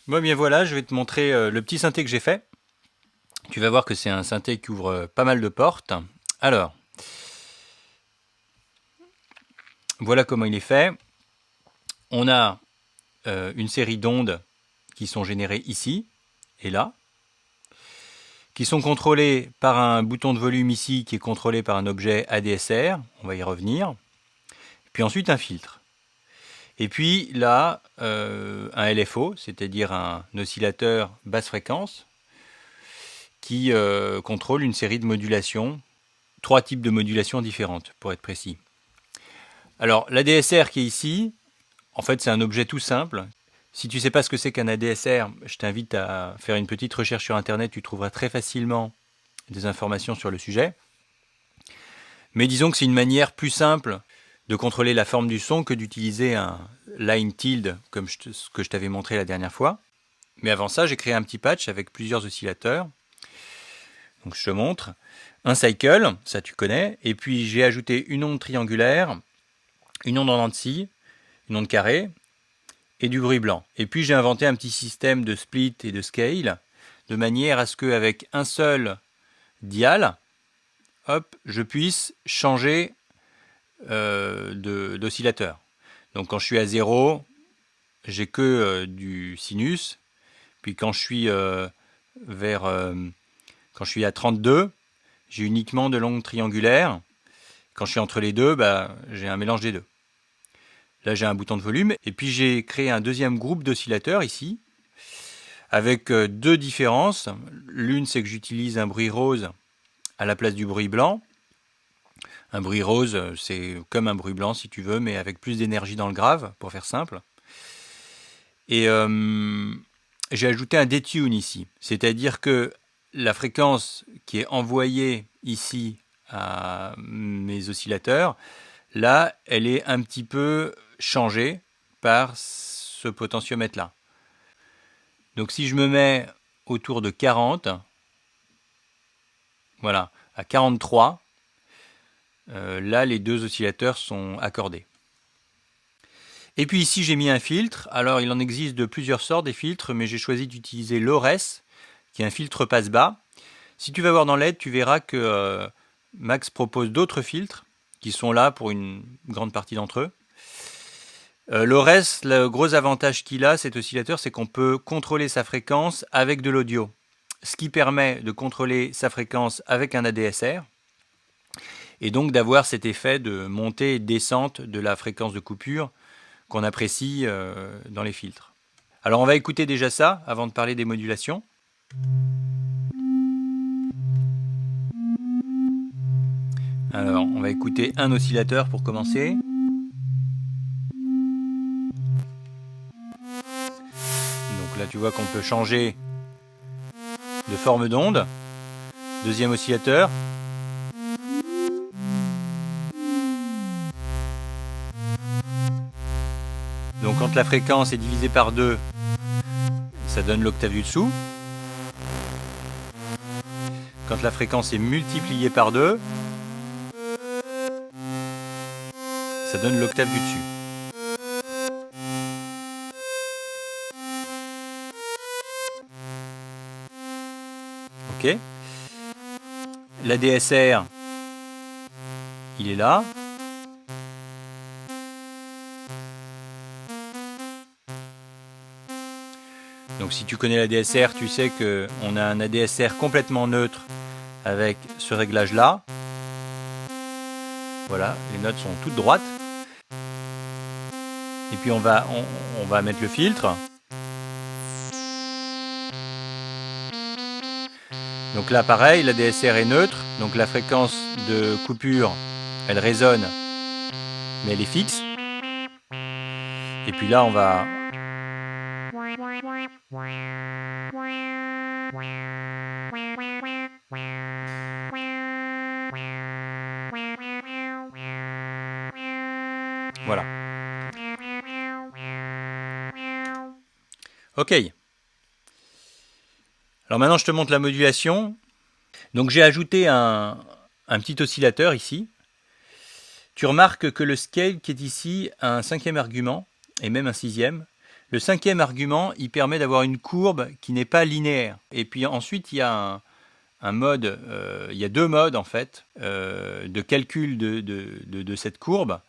Bon, bien voilà, je vais te montrer le petit synthé que j'ai fait. Tu vas voir que c'est un synthé qui ouvre pas mal de portes. Alors, voilà comment il est fait. On a une série d'ondes qui sont générées ici et là, qui sont contrôlées par un bouton de volume ici qui est contrôlé par un objet ADSR. On va y revenir. Puis ensuite un filtre. Et puis là, un LFO, c'est-à-dire un oscillateur basse fréquence qui contrôle une série de modulations, 3 types de modulations différentes pour être précis. Alors l'ADSR qui est ici, en fait c'est un objet tout simple. Si tu ne sais pas ce que c'est qu'un ADSR, je t'invite à faire une petite recherche sur internet, tu trouveras très facilement des informations sur le sujet. Mais disons que c'est une manière plus simple de contrôler la forme du son que d'utiliser un line tilde comme ce que je t'avais montré la dernière fois. Mais avant ça, j'ai créé un petit patch avec plusieurs oscillateurs. Donc je te montre. Un cycle, ça tu connais. Et puis j'ai ajouté une onde triangulaire, une onde en dents de scie, une onde carrée et du bruit blanc. Et puis j'ai inventé un petit système de split et de scale de manière à ce qu'avec un seul dial, hop, je puisse changer d'oscillateur. Donc quand je suis à 0, j'ai que du sinus. Puis quand je suis quand je suis à 32, j'ai uniquement de l'onde triangulaire. Quand je suis entre les deux, j'ai un mélange des deux. Là, j'ai un bouton de volume. Et puis, j'ai créé un deuxième groupe d'oscillateurs ici, avec deux différences. L'une, c'est que j'utilise un bruit rose à la place du bruit blanc. Un bruit rose, c'est comme un bruit blanc, si tu veux, mais avec plus d'énergie dans le grave, pour faire simple. Et j'ai ajouté un detune ici. C'est-à-dire que la fréquence qui est envoyée ici à mes oscillateurs, là, elle est un petit peu changée par ce potentiomètre-là. Donc si je me mets autour de 40, voilà, à 43, là, les deux oscillateurs sont accordés. Et puis ici, j'ai mis un filtre. Alors, il en existe de plusieurs sortes des filtres, mais j'ai choisi d'utiliser l'ORES, qui est un filtre passe-bas. Si tu vas voir dans l'aide, tu verras que Max propose d'autres filtres qui sont là pour une grande partie d'entre eux. L'ORES, le gros avantage qu'il a, cet oscillateur, c'est qu'on peut contrôler sa fréquence avec de l'audio. Ce qui permet de contrôler sa fréquence avec un ADSR et donc d'avoir cet effet de montée et de descente de la fréquence de coupure qu'on apprécie dans les filtres. Alors on va écouter déjà ça avant de parler des modulations. Alors on va écouter un oscillateur pour commencer. Donc là tu vois qu'on peut changer de forme d'onde. Deuxième oscillateur. Donc quand la fréquence est divisée par 2, ça donne l'octave du dessous. Quand la fréquence est multipliée par 2, ça donne l'octave du dessus. Ok. L'ADSR, il est là. Donc si tu connais l'ADSR, tu sais qu'on a un ADSR complètement neutre avec ce réglage là. Voilà, les notes sont toutes droites. Et puis on va mettre le filtre. Donc là pareil, l'ADSR est neutre, donc la fréquence de coupure, elle résonne, mais elle est fixe. Et puis là on va... Voilà. Ok. Alors maintenant je te montre la modulation. Donc j'ai ajouté un petit oscillateur ici. Tu remarques que le scale qui est ici a un cinquième argument, et même un sixième. Le cinquième argument, il permet d'avoir une courbe qui n'est pas linéaire. Et puis ensuite, il y a un mode, il y a deux modes en fait de calcul de cette courbe.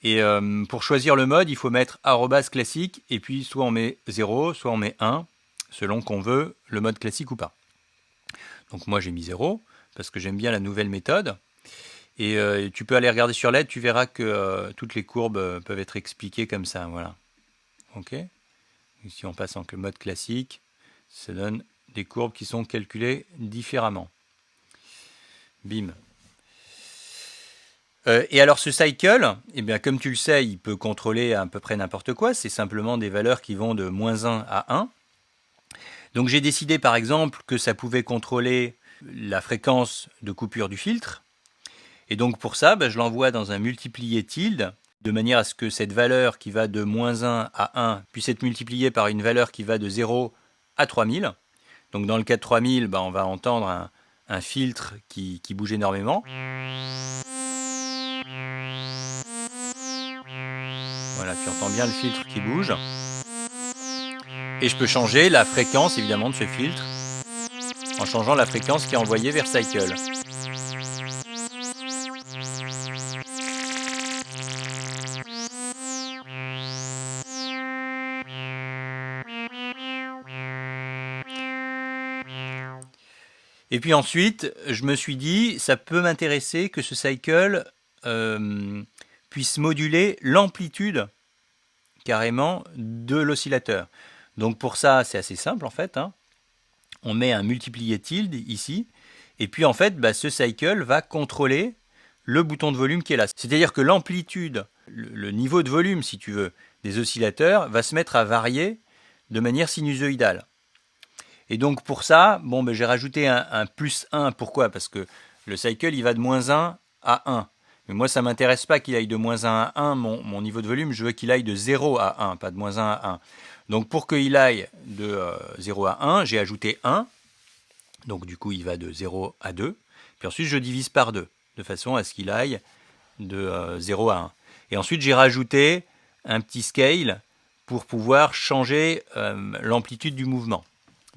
Et pour choisir le mode, il faut mettre arrobas classique, et puis soit on met 0, soit on met 1, selon qu'on veut le mode classique ou pas. Donc moi j'ai mis 0, parce que j'aime bien la nouvelle méthode. Et tu peux aller regarder sur l'aide, tu verras que toutes les courbes peuvent être expliquées comme ça, voilà. Ok. Si on passe en mode classique, ça donne des courbes qui sont calculées différemment. Bim. Et alors ce cycle, eh bien, comme tu le sais, il peut contrôler à peu près n'importe quoi. C'est simplement des valeurs qui vont de -1 à 1. Donc j'ai décidé par exemple que ça pouvait contrôler la fréquence de coupure du filtre. Et donc pour ça, je l'envoie dans un multiplié tilde, de manière à ce que cette valeur qui va de -1 à 1 puisse être multipliée par une valeur qui va de 0 à 3000. Donc dans le cas de 3000, on va entendre un filtre qui bouge énormément. Voilà, tu entends bien le filtre qui bouge. Et je peux changer la fréquence évidemment de ce filtre en changeant la fréquence qui est envoyée vers Cycle. Et puis ensuite, je me suis dit, ça peut m'intéresser que ce cycle puisse moduler l'amplitude carrément de l'oscillateur. Donc pour ça, c'est assez simple en fait. On met un multiplié tilde ici, et puis en fait, ce cycle va contrôler le bouton de volume qui est là. C'est-à-dire que l'amplitude, le niveau de volume, si tu veux, des oscillateurs va se mettre à varier de manière sinusoïdale. Et donc pour ça, j'ai rajouté un +1. Pourquoi? Parce que le cycle, il va de -1 à 1. Mais moi, ça ne m'intéresse pas qu'il aille de -1 à 1. Mon niveau de volume, je veux qu'il aille de 0 à 1, pas de -1 à 1. Donc pour qu'il aille de 0 à 1, j'ai ajouté 1. Donc du coup, il va de 0 à 2. Puis ensuite, je divise par 2, de façon à ce qu'il aille de 0 à 1. Et ensuite, j'ai rajouté un petit scale pour pouvoir changer l'amplitude du mouvement.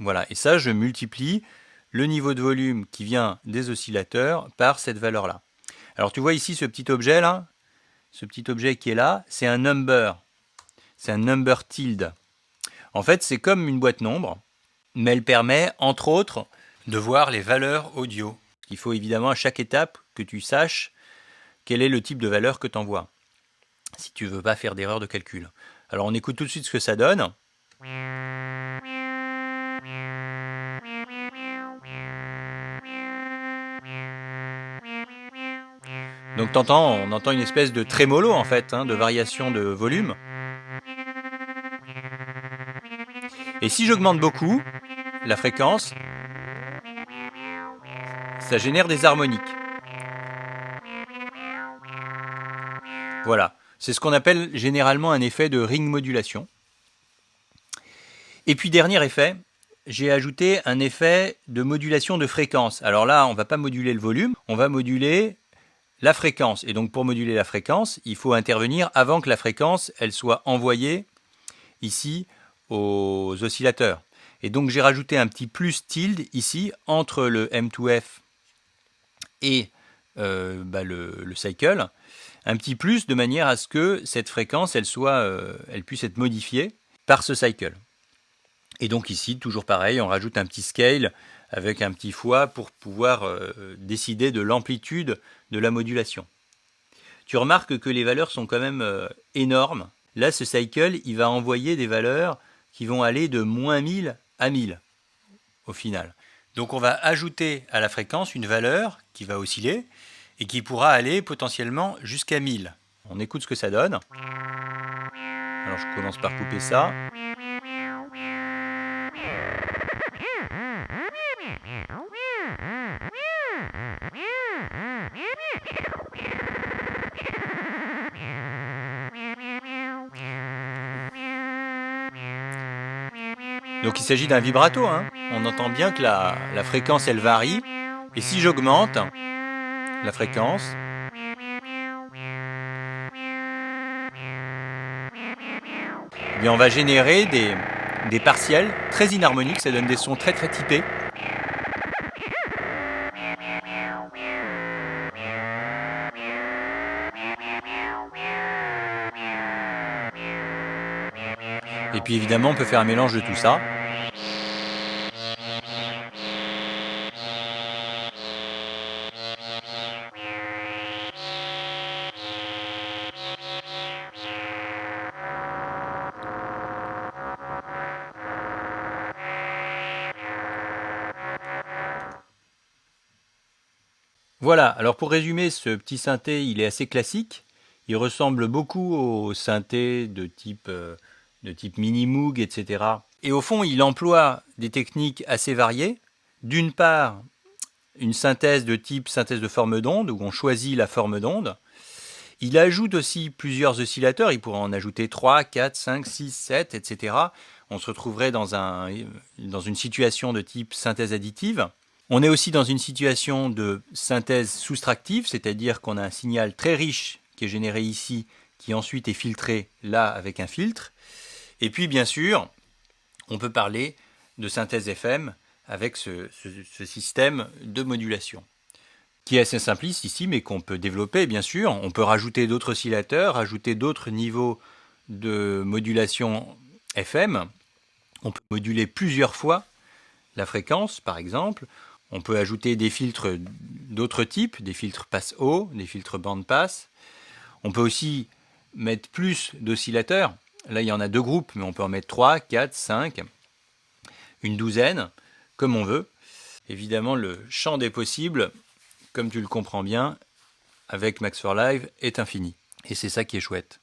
Voilà, et ça, je multiplie le niveau de volume qui vient des oscillateurs par cette valeur-là. Alors tu vois ici ce petit objet là, ce petit objet qui est là, c'est un number. C'est un number tilde. En fait, c'est comme une boîte nombre, mais elle permet, entre autres, de voir les valeurs audio. Il faut évidemment à chaque étape que tu saches quel est le type de valeur que tu envoies, si tu ne veux pas faire d'erreur de calcul. Alors on écoute tout de suite ce que ça donne. Donc on entend une espèce de trémolo en fait, de variation de volume. Et si j'augmente beaucoup la fréquence, ça génère des harmoniques. Voilà, c'est ce qu'on appelle généralement un effet de ring modulation. Et puis dernier effet, j'ai ajouté un effet de modulation de fréquence. Alors là, on ne va pas moduler le volume, on va moduler la fréquence. Et donc pour moduler la fréquence, il faut intervenir avant que la fréquence elle soit envoyée ici aux oscillateurs. Et donc j'ai rajouté un petit plus tilde ici entre le M2F et le cycle, un petit plus de manière à ce que cette fréquence elle puisse être modifiée par ce cycle. Et donc ici, toujours pareil, on rajoute un petit scale avec un petit fois pour pouvoir décider de l'amplitude de la modulation. Tu remarques que les valeurs sont quand même énormes. Là, ce cycle, il va envoyer des valeurs qui vont aller de -1000 à 1000 au final. Donc on va ajouter à la fréquence une valeur qui va osciller et qui pourra aller potentiellement jusqu'à 1000. On écoute ce que ça donne. Alors je commence par couper ça. Donc il s'agit d'un vibrato. On entend bien que la fréquence elle varie. Et si j'augmente la fréquence, eh bien on va générer des partiels très inharmoniques, ça donne des sons très très typés. Et puis évidemment on peut faire un mélange de tout ça. Voilà, alors pour résumer, ce petit synthé, il est assez classique. Il ressemble beaucoup aux synthés de type Mini Moog, etc. Et au fond, il emploie des techniques assez variées. D'une part, une synthèse de type synthèse de forme d'onde, où on choisit la forme d'onde. Il ajoute aussi plusieurs oscillateurs, il pourrait en ajouter 3, 4, 5, 6, 7, etc. On se retrouverait dans une situation de type synthèse additive. On est aussi dans une situation de synthèse soustractive, c'est-à-dire qu'on a un signal très riche qui est généré ici, qui ensuite est filtré là avec un filtre. Et puis bien sûr, on peut parler de synthèse FM avec ce système de modulation, qui est assez simpliste ici, mais qu'on peut développer bien sûr. On peut rajouter d'autres oscillateurs, rajouter d'autres niveaux de modulation FM. On peut moduler plusieurs fois la fréquence, par exemple. On peut ajouter des filtres d'autres types, des filtres passe-haut, des filtres bande-passe. On peut aussi mettre plus d'oscillateurs. Là, il y en a 2 groupes, mais on peut en mettre 3, 4, 5, une douzaine, comme on veut. Évidemment, le champ des possibles, comme tu le comprends bien, avec Max for Live, est infini. Et c'est ça qui est chouette.